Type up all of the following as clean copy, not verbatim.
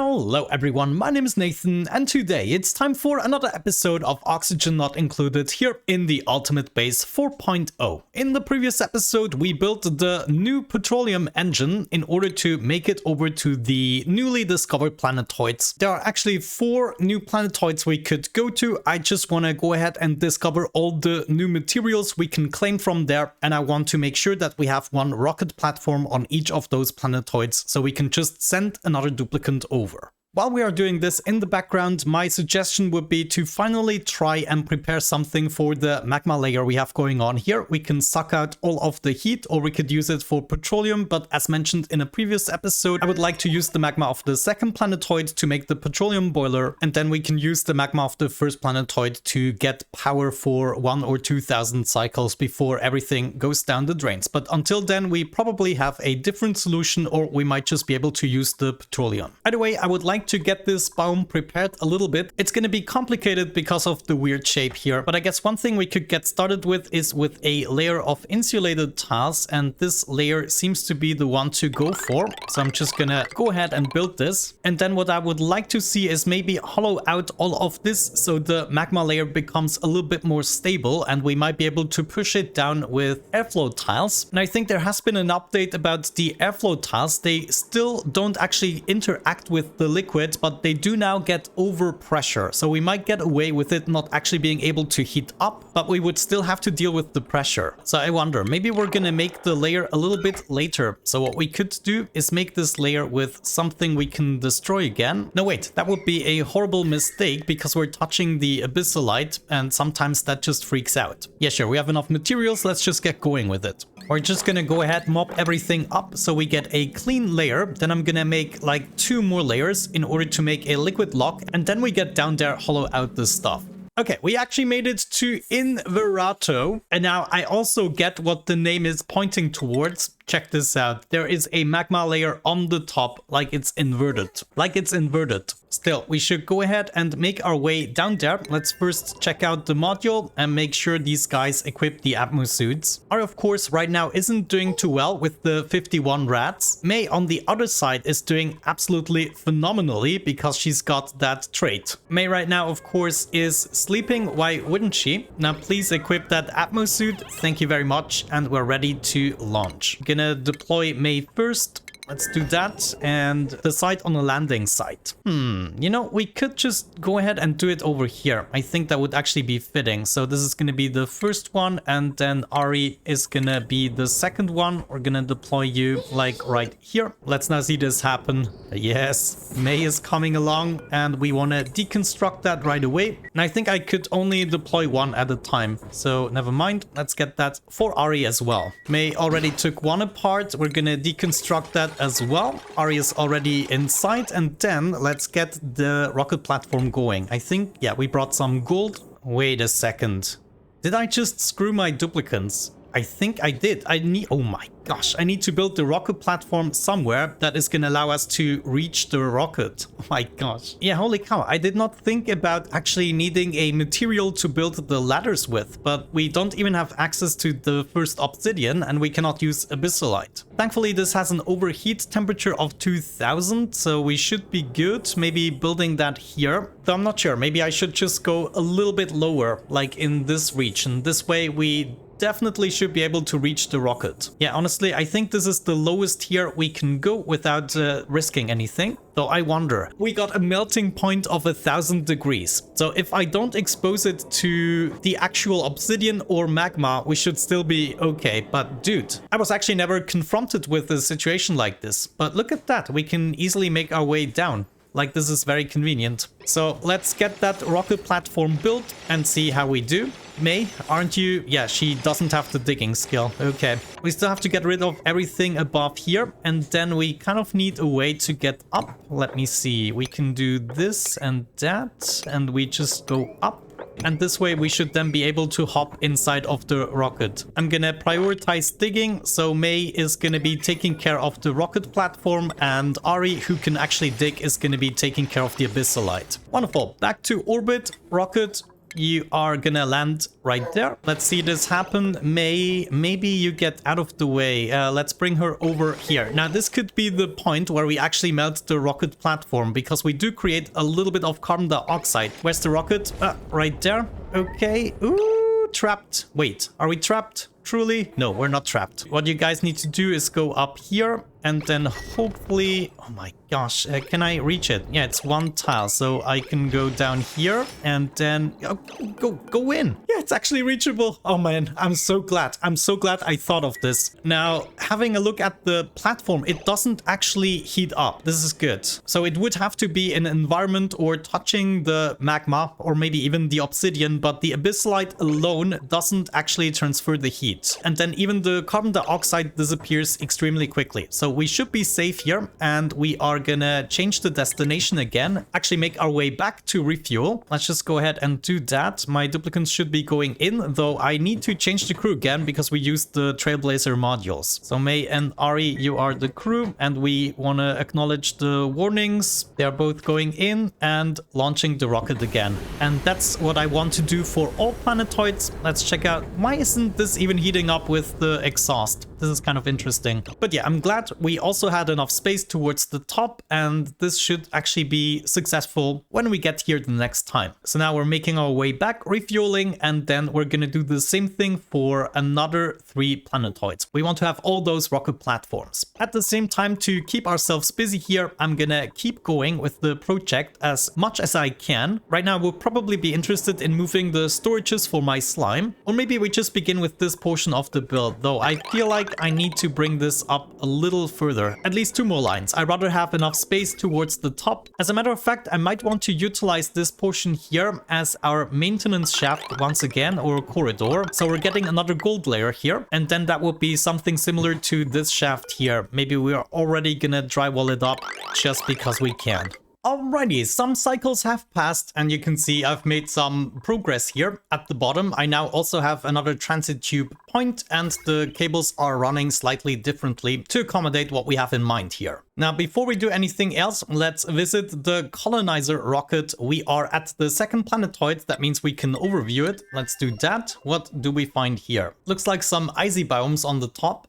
Hello everyone, my name is Nathan, and today it's time for another episode of Oxygen Not Included here in the Ultimate Base 4.0. In the previous episode, we built the new petroleum engine in order to make it over to the newly discovered planetoids. There are actually 4 new planetoids we could go to. I just want to go ahead and discover all the new materials we can claim from there, and I want to make sure that we have one rocket platform on each of those planetoids so we can just send another duplicant over. While we are doing this in the background, my suggestion would be to finally try and prepare something for the magma layer we have going on here. We can suck out all of the heat, or we could use it for petroleum, but as mentioned in a previous episode, I would like to use the magma of the second planetoid to make the petroleum boiler, and then we can use the magma of the first planetoid to get power for 1 or 2,000 cycles before everything goes down the drains. But until then, we probably have a different solution, or we might just be able to use the petroleum. Either way, I would like to get this biome prepared a little bit. It's going to be complicated because of the weird shape here, but I guess one thing we could get started with is with a layer of insulated tiles, and this layer seems to be the one to go for. So I'm just gonna go ahead and build this, and then what I would like to see is maybe hollow out all of this so the magma layer becomes a little bit more stable, and we might be able to push it down with airflow tiles. And I think there has been an update about the airflow tiles. They still don't actually interact with the liquid, but they do now get over pressure. So we might get away with it not actually being able to heat up, but we would still have to deal with the pressure. So I wonder, maybe we're gonna make the layer a little bit later. So what we could do is make this layer with something we can destroy again. No, wait, that would be a horrible mistake because we're touching the abyssalite, and sometimes that just freaks out. Yeah, sure, we have enough materials. Let's just get going with it. We're just gonna go ahead, mop everything up so we get a clean layer. Then I'm gonna make like 2 more layers in order to make a liquid lock, and then we get down there, hollow out this stuff. Okay, we actually made it to Inverato, and now I also get what the name is pointing towards. Check this out. There is a magma layer on the top, like it's inverted. Still, we should go ahead and make our way down there. Let's first check out the module and make sure these guys equip the atmo suits. Ari, of course, right now isn't doing too well with the 51 rats. May, on the other side, is doing absolutely phenomenally because she's got that trait. May right now, of course, is sleeping. Why wouldn't she? Now, please equip that atmo suit. Thank you very much. And we're ready to launch. Gonna deploy May first. Let's do that and decide on a landing site. You know, we could just go ahead and do it over here. I think that would actually be fitting. So this is going to be the first one, and then Ari is going to be the second one. We're going to deploy you like right here. Let's now see this happen. Yes, May is coming along, and we want to deconstruct that right away. And I think I could only deploy one at a time. So never mind. Let's get that for Ari as well. May already took one apart. We're going to deconstruct that as well. Ari is already inside, and then let's get the rocket platform going. I think, yeah, we brought some gold. Wait a second. Did I just screw my duplicants? I think I did. Oh my gosh, I need to build the rocket platform somewhere that is going to allow us to reach the rocket. Oh my gosh. Yeah, holy cow. I did not think about actually needing a material to build the ladders with, but we don't even have access to the first obsidian, and we cannot use abyssalite. Thankfully, this has an overheat temperature of 2000, so we should be good. Maybe building that here. Though I'm not sure. Maybe I should just go a little bit lower, like in this region. This way we definitely should be able to reach the rocket. Yeah, honestly, I think this is the lowest here we can go without risking anything. Though I wonder, we got a melting point of 1,000 degrees. So if I don't expose it to the actual obsidian or magma, we should still be okay. But dude, I was actually never confronted with a situation like this. But look at that, we can easily make our way down. Like, this is very convenient. So let's get that rocket platform built and see how we do. May, aren't you? Yeah, she doesn't have the digging skill. Okay. We still have to get rid of everything above here, and then we kind of need a way to get up. Let me see. We can do this and that, and we just go up. And this way we should then be able to hop inside of the rocket. I'm gonna prioritize digging, so May is gonna be taking care of the rocket platform, and Ari, who can actually dig, is gonna be taking care of the abyssalite. Wonderful. Back to orbit, rocket, you are gonna land right there. Let's see this happen. Maybe you get out of the way. Let's bring her over here. Now, this could be the point where we actually melt the rocket platform, because we do create a little bit of carbon dioxide. Where's the rocket? Right there. Okay. Ooh, trapped. Wait, are we trapped? Truly? No, we're not trapped. What you guys need to do is go up here and then hopefully... Oh my gosh, can I reach it? Yeah, it's one tile, so I can go down here and then go in. Yeah, it's actually reachable. Oh man, I'm so glad. I'm so glad I thought of this. Now, having a look at the platform, it doesn't actually heat up. This is good. So it would have to be an environment or touching the magma or maybe even the obsidian, but the abyssite alone doesn't actually transfer the heat. And then even the carbon dioxide disappears extremely quickly. So we should be safe here, and we are gonna change the destination again, actually make our way back to refuel. Let's just go ahead and do that. My duplicants should be going in, though I need to change the crew again because we used the Trailblazer modules. So May and Ari, you are the crew, and we want to acknowledge the warnings. They're both going in and launching the rocket again. And that's what I want to do for all planetoids. Let's check out, why isn't this even heating up with the exhaust? This is kind of interesting. But yeah, I'm glad we also had enough space towards the top, and this should actually be successful when we get here the next time. So now we're making our way back, refueling, and then we're gonna do the same thing for another 3 planetoids. We want to have all those rocket platforms. At the same time, to keep ourselves busy here, I'm gonna keep going with the project as much as I can. Right now, we'll probably be interested in moving the storages for my slime, or maybe we just begin with this portion of the build, though I feel like I need to bring this up a little further, at least 2 more lines. I'd rather have enough space towards the top. As a matter of fact, I might want to utilize this portion here as our maintenance shaft once again, or corridor. So we're getting another gold layer here, and then that would be something similar to this shaft here. Maybe we are already gonna drywall it up just because we can. Alrighty, some cycles have passed, and you can see I've made some progress here. At the bottom, I now also have another transit tube point, and the cables are running slightly differently to accommodate what we have in mind here. Now, before we do anything else, let's visit the colonizer rocket. We are at the 2nd planetoid. That means we can overview it. Let's do that. What do we find here? Looks like some icy biomes on the top.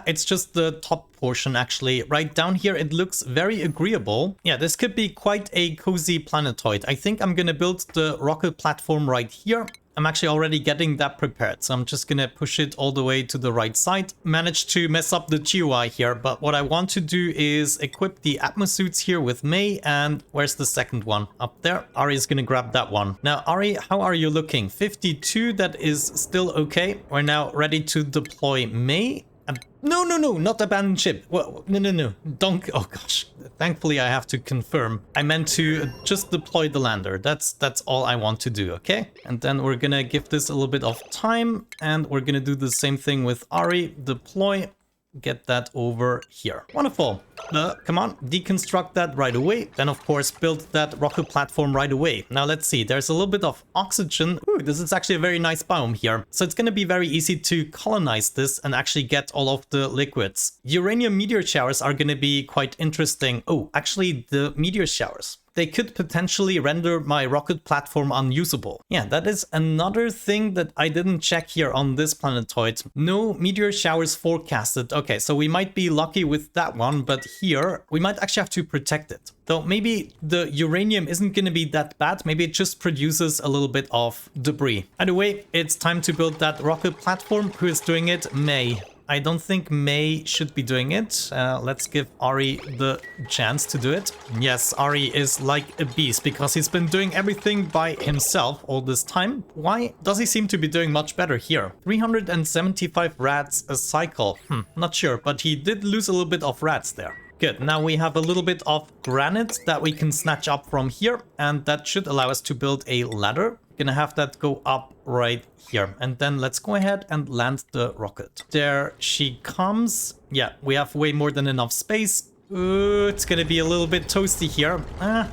It's just the top portion, actually. Right down here, it looks very agreeable. Yeah, this could be quite a cozy planetoid. I think I'm gonna build the rocket platform right here. I'm actually already getting that prepared, so I'm just gonna push it all the way to the right side. Managed to mess up the GUI here, but what I want to do is equip the atmosuits here with May, and where's the second one? Up there. Ari is gonna grab that one. Now, Ari, how are you looking? 52, that is still okay. We're now ready to deploy May. No, not abandon ship. Well, no. Don't. Oh gosh. Thankfully, I have to confirm. I meant to just deploy the lander. That's all I want to do, okay? And then we're gonna give this a little bit of time, and we're gonna do the same thing with Ari. Deploy. Get that over here. Wonderful. Come on, deconstruct that right away. Then, of course, build that rocket platform right away. Now, let's see. There's a little bit of oxygen. Ooh, this is actually a very nice biome here. So it's going to be very easy to colonize this and actually get all of the liquids. Uranium meteor showers are going to be quite interesting. Oh, actually, the meteor showers, they could potentially render my rocket platform unusable. Yeah, that is another thing that I didn't check here on this planetoid. No meteor showers forecasted. Okay, so we might be lucky with that one, but here we might actually have to protect it. Though maybe the uranium isn't going to be that bad. Maybe it just produces a little bit of debris. Either way, it's time to build that rocket platform. Who is doing it? May. I don't think May should be doing it. Let's give Ari the chance to do it. Yes, Ari is like a beast because he's been doing everything by himself all this time. Why does he seem to be doing much better here? 375 rats a cycle. Not sure, but he did lose a little bit of rats there. Good, now we have a little bit of granite that we can snatch up from here, and that should allow us to build a ladder. Gonna have that go up right here, and then let's go ahead and land the rocket. There she comes. Yeah, we have way more than enough space. It's gonna be a little bit toasty here.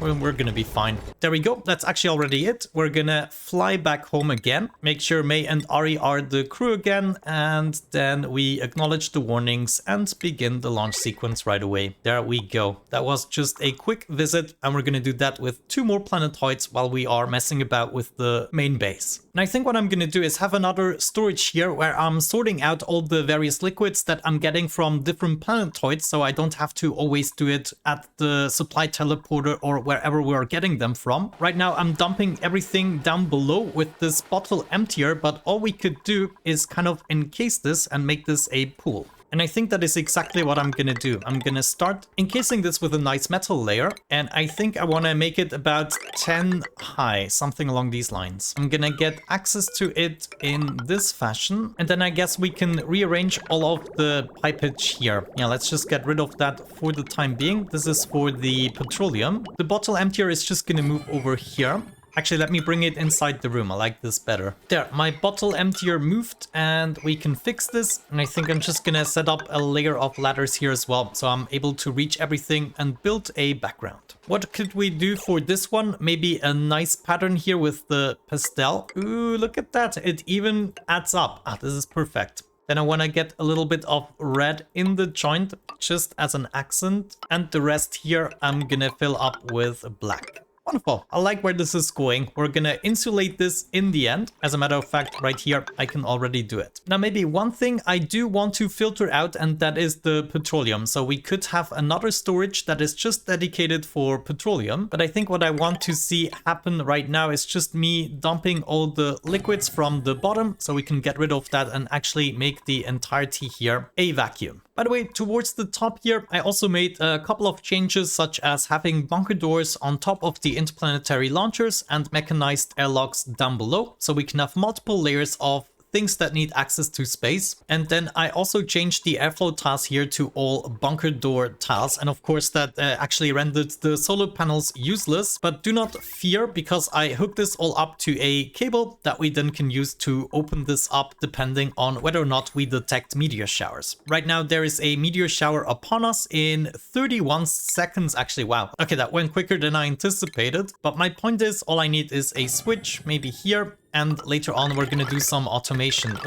We're gonna be fine. There we go. That's actually already it. We're gonna fly back home again. Make sure May and Ari are the crew again. And then we acknowledge the warnings and begin the launch sequence right away. There we go. That was just a quick visit. And we're gonna do that with 2 more planetoids while we are messing about with the main base. And I think what I'm gonna do is have another storage here where I'm sorting out all the various liquids that I'm getting from different planetoids, so I don't have to always do it at the supply teleporter or wherever we're getting them from. Right now I'm dumping everything down below with this bottle emptier, but all we could do is kind of encase this and make this a pool. And I think that is exactly what I'm gonna do. I'm gonna start encasing this with a nice metal layer, and I think I wanna make it about 10 high, something along these lines. I'm gonna get access to it in this fashion, and then I guess we can rearrange all of the pipage here. Yeah, let's just get rid of that for the time being. This is for the petroleum. The bottle emptier is just gonna move over here. Actually, let me bring it inside the room. I like this better. There, my bottle emptier moved and we can fix this. And I think I'm just gonna set up a layer of ladders here as well, so I'm able to reach everything and build a background. What could we do for this one? Maybe a nice pattern here with the pastel. Ooh, look at that. It even adds up. This is perfect. Then I want to get a little bit of red in the joint just as an accent. And the rest here I'm gonna fill up with black. Wonderful. I like where this is going. We're gonna insulate this in the end. As a matter of fact, right here, I can already do it. Now, maybe one thing I do want to filter out, and that is the petroleum. So we could have another storage that is just dedicated for petroleum. But I think what I want to see happen right now is just me dumping all the liquids from the bottom, so we can get rid of that and actually make the entirety here a vacuum. By the way, towards the top here, I also made a couple of changes, such as having bunker doors on top of the interplanetary launchers and mechanized airlocks down below, so we can have multiple layers of things that need access to space. And then I also changed the airflow tiles here to all bunker door tiles. And of course that actually rendered the solar panels useless, but do not fear, because I hooked this all up to a cable that we then can use to open this up depending on whether or not we detect meteor showers. Right now there is a meteor shower upon us in 31 seconds. Actually, wow. Okay, that went quicker than I anticipated. But my point is, all I need is a switch, maybe here. And later on, we're gonna do some automation.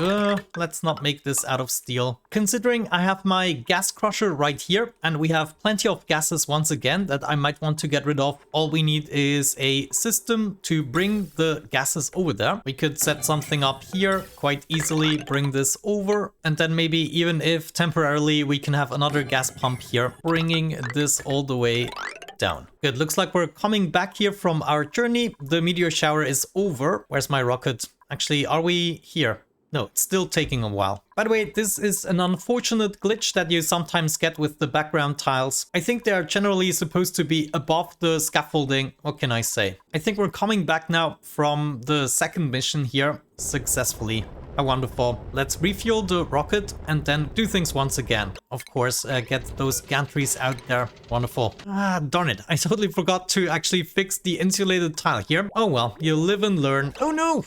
Let's not make this out of steel. Considering I have my gas crusher right here, and we have plenty of gases once again that I might want to get rid of, all we need is a system to bring the gases over there. We could set something up here quite easily, bring this over, and then maybe even if temporarily we can have another gas pump here, bringing this all the way down. Good, looks like we're coming back here from our journey. The meteor shower is over. Where's my rocket? Actually, are we here? No, it's still taking a while. By the way, this is an unfortunate glitch that you sometimes get with the background tiles. I think they are generally supposed to be above the scaffolding. What can I say? I think we're coming back now from the second mission here successfully. Wonderful. Let's refuel the rocket and then do things once again. Of course, get those gantries out there. Wonderful. Darn it. I totally forgot to actually fix the insulated tile here. Oh well, you live and learn. Oh no!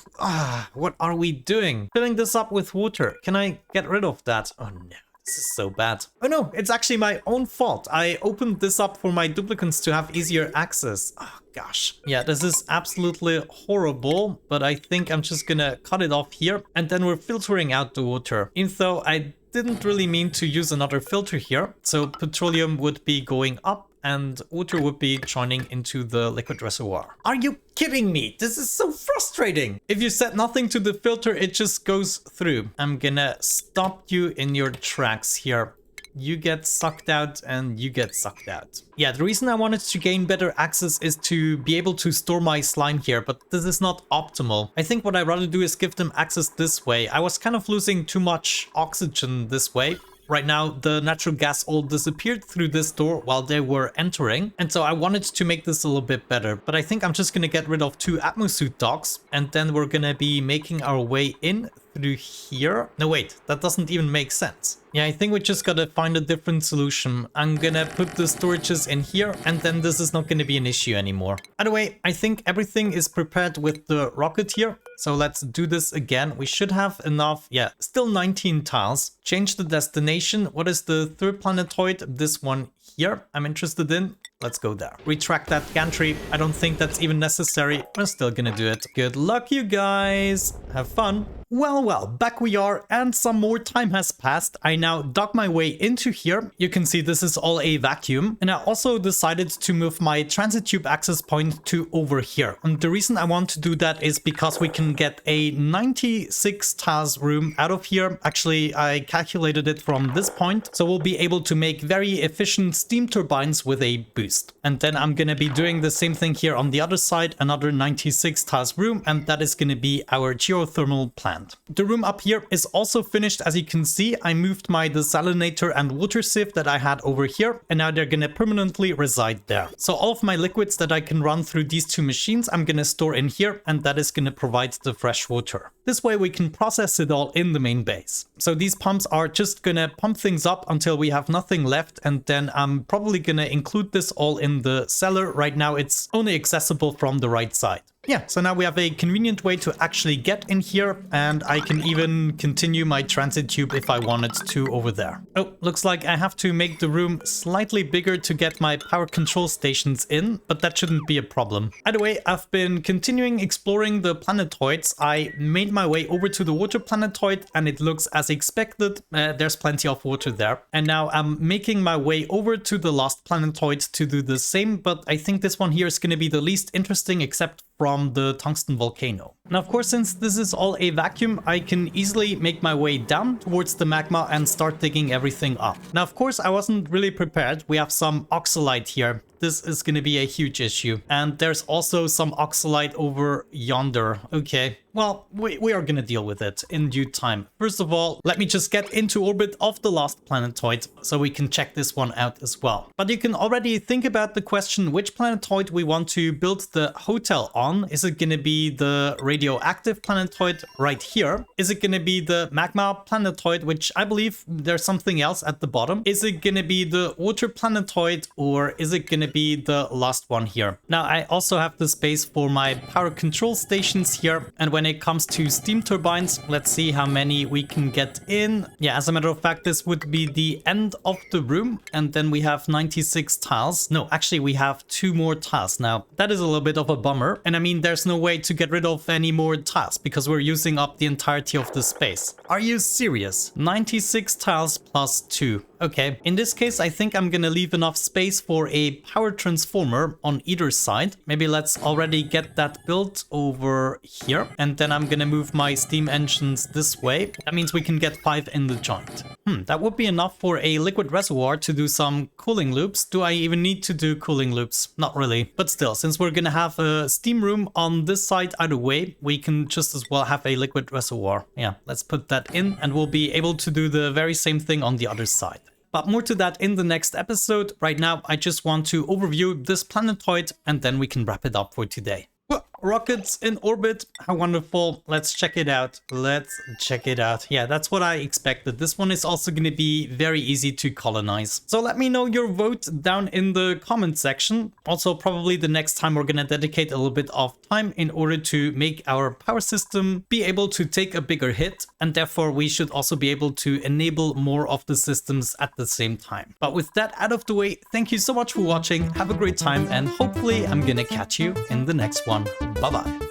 What are we doing? Filling this up with water. Can I get rid of that? Oh no. This is so bad. Oh no, it's actually my own fault. I opened this up for my duplicants to have easier access. Oh gosh. Yeah, this is absolutely horrible, but I think I'm just gonna cut it off here, and then we're filtering out the water. Even though I didn't really mean to use another filter here, so petroleum would be going up and water would be joining into the liquid reservoir. Are you kidding me? This is so frustrating. If you set nothing to the filter, it just goes through. I'm gonna stop you in your tracks here. You get sucked out and you get sucked out. Yeah, the reason I wanted to gain better access is to be able to store my slime here, but this is not optimal. I think what I'd rather do is give them access this way. I was kind of losing too much oxygen this way. Right now, the natural gas all disappeared through this door while they were entering. And so I wanted to make this a little bit better. But I think I'm just going to get rid of 2 atmosuit docks. And then we're going to be making our way in through here. No, wait, that doesn't even make sense. Yeah, I think we just gotta find a different solution. I'm gonna put the storages in here, and then this is not gonna be an issue anymore. By the way, I think everything is prepared with the rocket here. So let's do this again. We should have enough. Yeah, still 19 tiles. Change the destination. What is the third planetoid? This one here I'm interested in. Let's go there. Retract that gantry. I don't think that's even necessary. We're still gonna do it. Good luck, you guys. Have fun. Well, back we are, and some more time has passed. I now dug my way into here. You can see this is all a vacuum. And I also decided to move my transit tube access point to over here. And the reason I want to do that is because we can get a 96 TAS room out of here. Actually, I calculated it from this point. So we'll be able to make very efficient steam turbines with a boost. And then I'm gonna be doing the same thing here on the other side, another 96 TAS room, and that is gonna be our geothermal plant. The room up here is also finished. As you can see, I moved my desalinator and water sieve that I had over here, and now they're gonna permanently reside there. So all of my liquids that I can run through these two machines, I'm gonna store in here, and that is gonna provide the fresh water. This way we can process it all in the main base. So these pumps are just gonna pump things up until we have nothing left, and then I'm probably gonna include this all in the cellar. Right now it's only accessible from the right side. Yeah, so now we have a convenient way to actually get in here, and I can even continue my transit tube if I wanted to over there. Oh, looks like I have to make the room slightly bigger to get my power control stations in, but that shouldn't be a problem. Either way, I've been continuing exploring the planetoids. I made my way over to the water planetoid, and it looks as expected. There's plenty of water there. And now I'm making my way over to the last planetoid to do the same, but I think this one here is going to be the least interesting except from the tungsten volcano. Now, of course, since this is all a vacuum, I can easily make my way down towards the magma and start digging everything up. Now, of course, I wasn't really prepared. We have some oxalite here. This is going to be a huge issue. And there's also some oxalite over yonder. Okay, well, we are going to deal with it in due time. First of all, let me just get into orbit of the last planetoid so we can check this one out as well. But you can already think about the question which planetoid we want to build the hotel on. Is it going to be the radioactive planetoid right here? Is it going to be the magma planetoid, which I believe there's something else at the bottom? Is it going to be the water planetoid, or is it going to be the last one here? Now, I also have the space for my power control stations here, and when it comes to steam turbines, let's see how many we can get in. Yeah, as a matter of fact, this would be the end of the room, and then we have 96 tiles. No, actually we have 2 more tiles. Now, that is a little bit of a bummer, and I mean, there's no way to get rid of any more tiles because we're using up the entirety of the space. Are you serious? 96 tiles plus 2. Okay, in this case, I think I'm gonna leave enough space for a power transformer on either side. Maybe let's already get that built over here. And then I'm gonna move my steam engines this way. That means we can get 5 in the joint. That would be enough for a liquid reservoir to do some cooling loops. Do I even need to do cooling loops? Not really. But still, since we're gonna have a steam room on this side either way, we can just as well have a liquid reservoir. Yeah, let's put that in, and we'll be able to do the very same thing on the other side. But more to that in the next episode. Right now, I just want to overview this planetoid, and then we can wrap it up for today. Rockets in orbit, how wonderful. Let's check it out. Let's check it out. Yeah, that's what I expected. This one is also going to be very easy to colonize. So let me know your vote down in the comment section. Also, probably the next time we're going to dedicate a little bit of time in order to make our power system be able to take a bigger hit. And therefore, we should also be able to enable more of the systems at the same time. But with that out of the way, thank you so much for watching. Have a great time, and hopefully I'm going to catch you in the next one. Bye-bye.